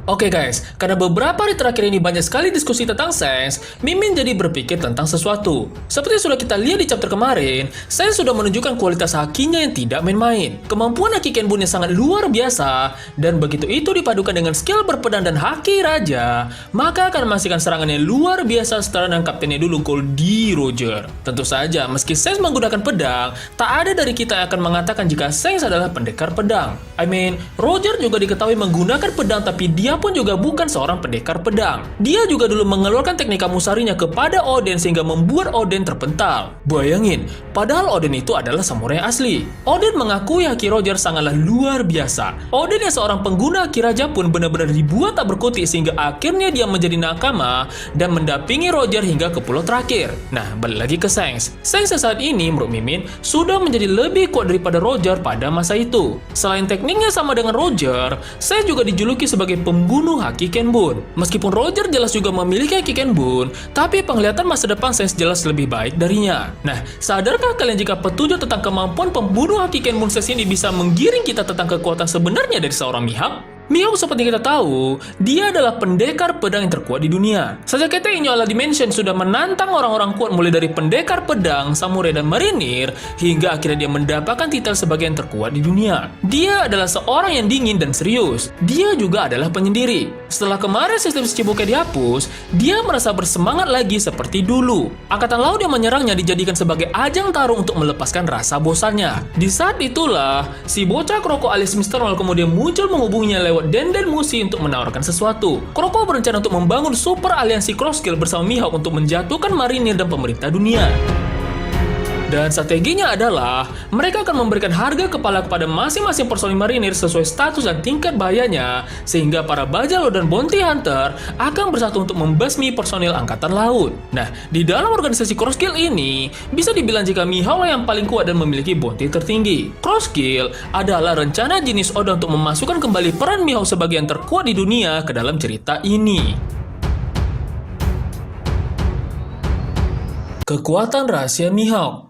Oke guys, karena beberapa hari terakhir ini banyak sekali diskusi tentang Saints, Mimin jadi berpikir tentang sesuatu. Seperti yang sudah kita lihat di chapter kemarin, Saints sudah menunjukkan kualitas hakinya yang tidak main-main. Kemampuan haki Kenbun yang sangat luar biasa, dan begitu itu dipadukan dengan skill berpedang dan haki raja, maka akan menghasilkan serangan yang luar biasa setara dengan kaptennya dulu Goldie Roger. Tentu saja, meski Saints menggunakan pedang, tak ada dari kita yang akan mengatakan jika Saints adalah pendekar pedang. Roger juga diketahui menggunakan pedang, tapi dia pun juga bukan seorang pendekar pedang. Dia juga dulu mengeluarkan teknik kamusarinya kepada Oden sehingga membuat Oden terpental. Bayangin, padahal Oden itu adalah samurai asli. Oden mengakui haki Roger sangatlah luar biasa. Oden yang seorang pengguna haki raja pun benar-benar dibuat tak berkutik sehingga akhirnya dia menjadi nakama dan mendampingi Roger hingga ke pulau terakhir. Nah, balik lagi ke Saints. Saints saat ini menurut Mimin sudah menjadi lebih kuat daripada Roger pada masa itu. Selain tekniknya sama dengan Roger, Saints juga dijuluki sebagai pembunuh haki Kenbun. Meskipun Roger jelas juga memiliki haki Kenbun, tapi penglihatan masa depan Saints jelas lebih baik darinya. Nah, sadarkah kalian jika petunjuk tentang kemampuan pembunuh haki Kenbun Saints ini bisa menggiring kita tentang kekuatan sebenarnya dari seorang Mihawk? Mihawk seperti kita tahu, dia adalah pendekar pedang yang terkuat di dunia. Sejak kita Inyo Dimension sudah menantang orang-orang kuat mulai dari pendekar pedang, samurai, dan marinir, hingga akhirnya dia mendapatkan titel sebagai yang terkuat di dunia. Dia adalah seorang yang dingin dan serius. Dia juga adalah penyendiri. Setelah kemarin sistem Shichibukai dihapus, dia merasa bersemangat lagi seperti dulu. Angkatan laut yang menyerangnya dijadikan sebagai ajang tarung untuk melepaskan rasa bosannya. Di saat itulah, si bocah Kuroko alias Mr. Wall kemudian muncul menghubunginya lewat Denden Mushi untuk menawarkan sesuatu. Kuroko berencana untuk membangun super aliansi cross skill bersama Mihawk untuk menjatuhkan marinir dan pemerintah dunia. Dan strateginya adalah mereka akan memberikan harga kepala kepada masing-masing personil marinir sesuai status dan tingkat bahayanya, sehingga para bajak laut dan bounty hunter akan bersatu untuk membasmi personil angkatan laut. Nah, di dalam organisasi cross skill ini bisa dibilang jika Mihawk yang paling kuat dan memiliki bounty tertinggi. Cross skill adalah rencana jenis Oda untuk memasukkan kembali peran Mihawk sebagai yang terkuat di dunia ke dalam cerita ini. Kekuatan rahasia Mihawk.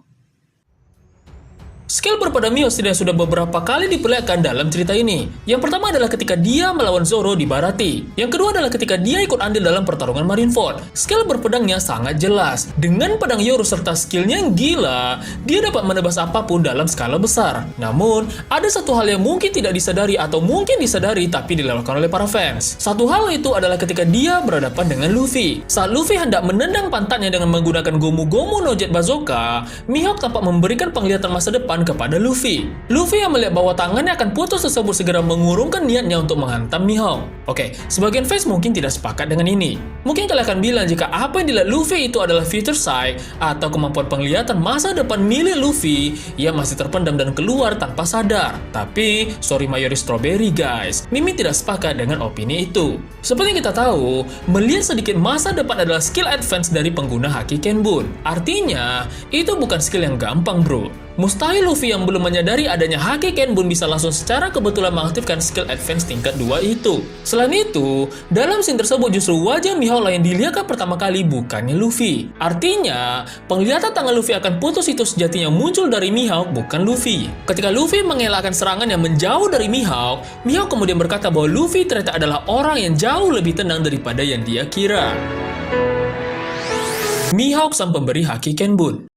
Skill berpedang Mihawk sudah beberapa kali diperlihatkan dalam cerita ini. Yang pertama adalah ketika dia melawan Zoro di Baratie. Yang kedua adalah ketika dia ikut andil dalam pertarungan Marineford. Skill berpedangnya sangat jelas. Dengan pedang Yoru serta skillnya yang gila, dia dapat menebas apapun dalam skala besar. Namun, ada satu hal yang mungkin tidak disadari atau mungkin disadari tapi dilewatkan oleh para fans. Satu hal itu adalah ketika dia berhadapan dengan Luffy. Saat Luffy hendak menendang pantatnya dengan menggunakan Gomu Gomu no Jet Bazooka, Mihawk tampak memberikan penglihatan masa depan kepada Luffy. Luffy yang melihat bahwa tangannya akan putus tersebut segera mengurungkan niatnya untuk menghantam Mihawk. Oke, sebagian fans mungkin tidak sepakat dengan ini. Mungkin kalian akan bilang jika apa yang dilihat Luffy itu adalah future sight atau kemampuan penglihatan masa depan milik Luffy yang masih terpendam dan keluar tanpa sadar. Tapi, sorry Mayori Strawberry guys, Mimi tidak sepakat dengan opini itu. Seperti yang kita tahu, melihat sedikit masa depan adalah skill advance dari pengguna haki Kenbun. Artinya, itu bukan skill yang gampang bro. Mustahil Luffy yang belum menyadari adanya haki Kenbun bisa langsung secara kebetulan mengaktifkan skill advance tingkat 2 itu. Selain itu, dalam scene tersebut justru wajah Mihawk lah yang dilihatkan pertama kali bukannya Luffy. Artinya, penglihatan tangan Luffy akan putus itu sejatinya muncul dari Mihawk bukan Luffy. Ketika Luffy mengelakkan serangan yang menjauh dari Mihawk, Mihawk kemudian berkata bahwa Luffy ternyata adalah orang yang jauh lebih tenang daripada yang dia kira. Mihawk sang pemberi haki Kenbun.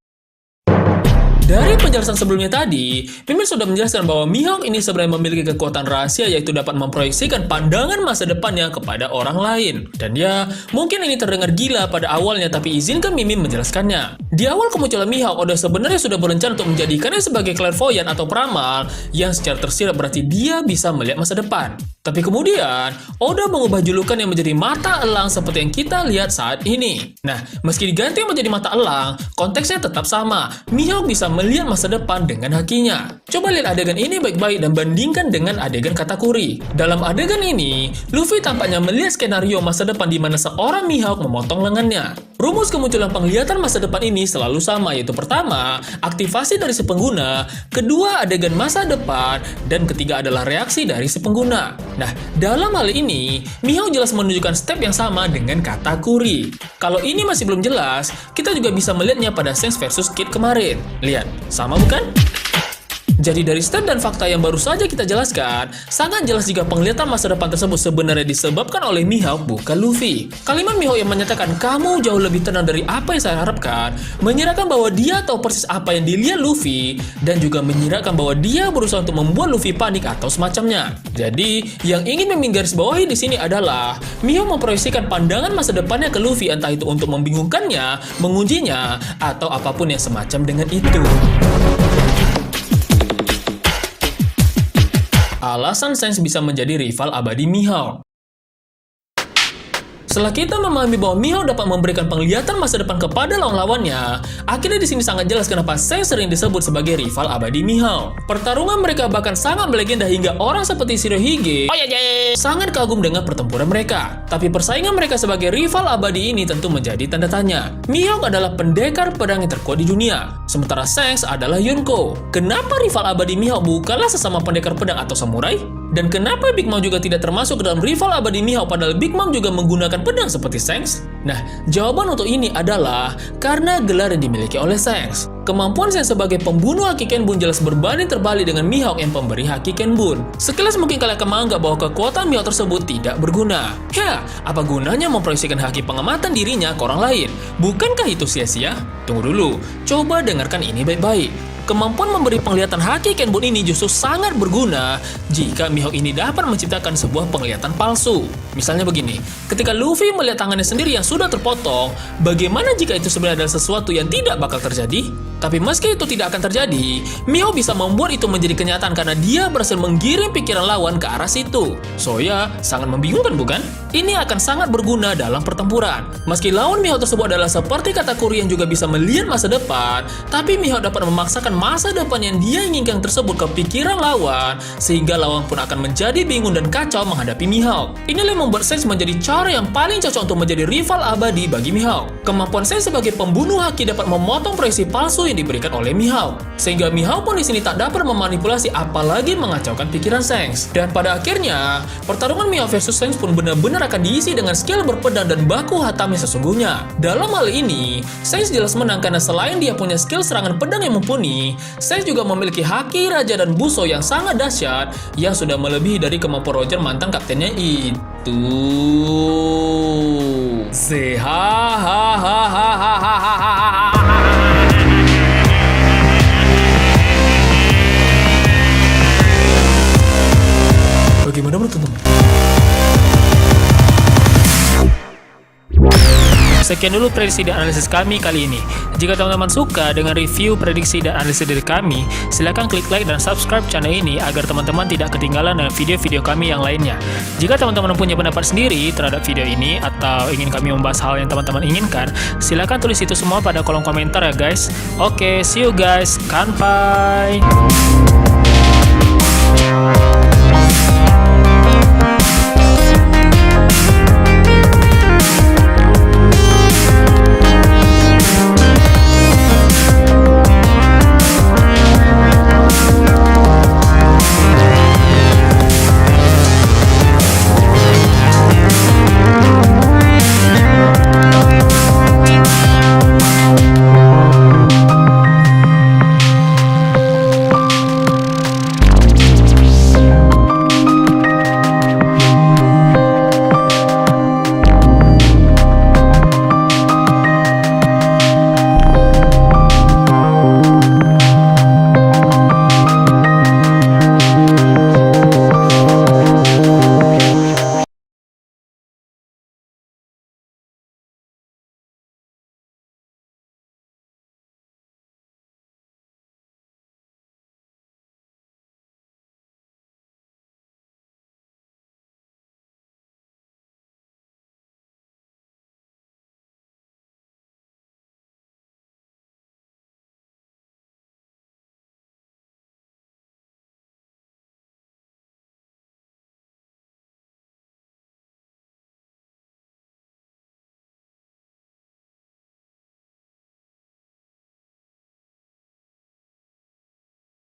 Dari penjelasan sebelumnya tadi, Mimin sudah menjelaskan bahwa Mihawk ini sebenarnya memiliki kekuatan rahasia yaitu dapat memproyeksikan pandangan masa depannya kepada orang lain. Dan ya, mungkin ini terdengar gila pada awalnya tapi izinkan Mimin menjelaskannya. Di awal kemunculan Mihawk, Oda sebenarnya sudah berencana untuk menjadikannya sebagai clairvoyant atau peramal yang secara tersirat berarti dia bisa melihat masa depan. Tapi kemudian, Oda mengubah julukan yang menjadi mata elang seperti yang kita lihat saat ini. Nah, meski diganti menjadi mata elang, konteksnya tetap sama. Mihawk bisa melihat masa depan dengan hakinya. Coba lihat adegan ini baik-baik dan bandingkan dengan adegan Katakuri. Dalam adegan ini, Luffy tampaknya melihat skenario masa depan di mana seorang Mihawk memotong lengannya. Rumus kemunculan penglihatan masa depan ini selalu sama, yaitu pertama, aktivasi dari si pengguna, kedua, adegan masa depan, dan ketiga adalah reaksi dari si pengguna. Nah, dalam hal ini, Mihawk jelas menunjukkan step yang sama dengan Katakuri. Kalau ini masih belum jelas, kita juga bisa melihatnya pada Saints vs Kid kemarin. Lihat, sama bukan? Jadi dari stat dan fakta yang baru saja kita jelaskan, sangat jelas jika penglihatan masa depan tersebut sebenarnya disebabkan oleh Mihawk bukan Luffy. Kalimat Mihawk yang menyatakan kamu jauh lebih tenang dari apa yang saya harapkan, menyiratkan bahwa dia tahu persis apa yang dilihat Luffy, dan juga menyiratkan bahwa dia berusaha untuk membuat Luffy panik atau semacamnya. Jadi, yang ingin menggarisbawahi di sini adalah Mihawk memproyeksikan pandangan masa depannya ke Luffy, entah itu untuk membingungkannya, mengujinya, atau apapun yang semacam dengan itu. Alasan Shanks bisa menjadi rival abadi Mihawk. Setelah kita memahami bahwa Mihawk dapat memberikan penglihatan masa depan kepada lawan-lawannya, akhirnya di sini sangat jelas kenapa Shanks sering disebut sebagai rival abadi Mihawk. Pertarungan mereka bahkan sangat melegenda hingga orang seperti Shirohige sangat kagum dengan pertempuran mereka. Tapi persaingan mereka sebagai rival abadi ini tentu menjadi tanda tanya. Mihawk adalah pendekar pedang yang terkuat di dunia, sementara Shanks adalah Yonko. Kenapa rival abadi Mihawk bukanlah sesama pendekar pedang atau samurai? Dan kenapa Big Mom juga tidak termasuk ke dalam rival abadi Mihawk padahal Big Mom juga menggunakan pedang seperti Shanks? Nah, jawaban untuk ini adalah karena gelar yang dimiliki oleh Shanks. Kemampuan Shanks sebagai pembunuh Haki Kenbun jelas berbanding terbalik dengan Mihawk yang pemberi Haki Kenbun. Sekilas mungkin kalian akan menganggap bahwa kekuatan Mihawk tersebut tidak berguna. Ya, apa gunanya memproyeksikan haki pengamatan dirinya ke orang lain? Bukankah itu sia-sia? Tunggu dulu, coba dengarkan ini baik-baik. Kemampuan memberi penglihatan Haki Kenbun ini justru sangat berguna jika Mihawk ini dapat menciptakan sebuah penglihatan palsu. Misalnya begini, ketika Luffy melihat tangannya sendiri yang sudah terpotong, bagaimana jika itu sebenarnya adalah sesuatu yang tidak bakal terjadi? Tapi meski itu tidak akan terjadi, Mihawk bisa membuat itu menjadi kenyataan karena dia berhasil menggiring pikiran lawan ke arah situ. So ya, sangat membingungkan bukan? Ini akan sangat berguna dalam pertempuran. Meski lawan Mihawk tersebut adalah seperti Katakuri yang juga bisa melihat masa depan, tapi Mihawk dapat memaksakan masa depan yang dia inginkan tersebut ke pikiran lawan, sehingga lawan pun akan menjadi bingung dan kacau menghadapi Mihawk. Inilah yang membuat Shanks menjadi cara yang paling cocok untuk menjadi rival abadi bagi Mihawk. Kemampuan Shanks sebagai pembunuh haki dapat memotong proyeksi palsu yang diberikan oleh Mihawk, sehingga Mihawk pun di sini tak dapat memanipulasi apalagi mengacaukan pikiran Shanks. Dan pada akhirnya, pertarungan Mihawk versus Shanks pun benar-benar akan diisi dengan skill berpedang dan baku hantam yang sesungguhnya. Dalam hal ini, Shanks jelas menang karena selain dia punya skill serangan pedang yang mumpuni, Shanks juga memiliki haki raja dan buso yang sangat dahsyat yang sudah melebihi dari kemampuan Roger mantan kaptennya itu. Bagaimana menurut teman-teman? Sekian dulu prediksi dan analisis kami kali ini. Jika teman-teman suka dengan review, prediksi, dan analisis dari kami, silakan klik like dan subscribe channel ini agar teman-teman tidak ketinggalan dengan video-video kami yang lainnya. Jika teman-teman punya pendapat sendiri terhadap video ini atau ingin kami membahas hal yang teman-teman inginkan, silakan tulis itu semua pada kolom komentar ya guys. Oke, see you guys. Kanpai.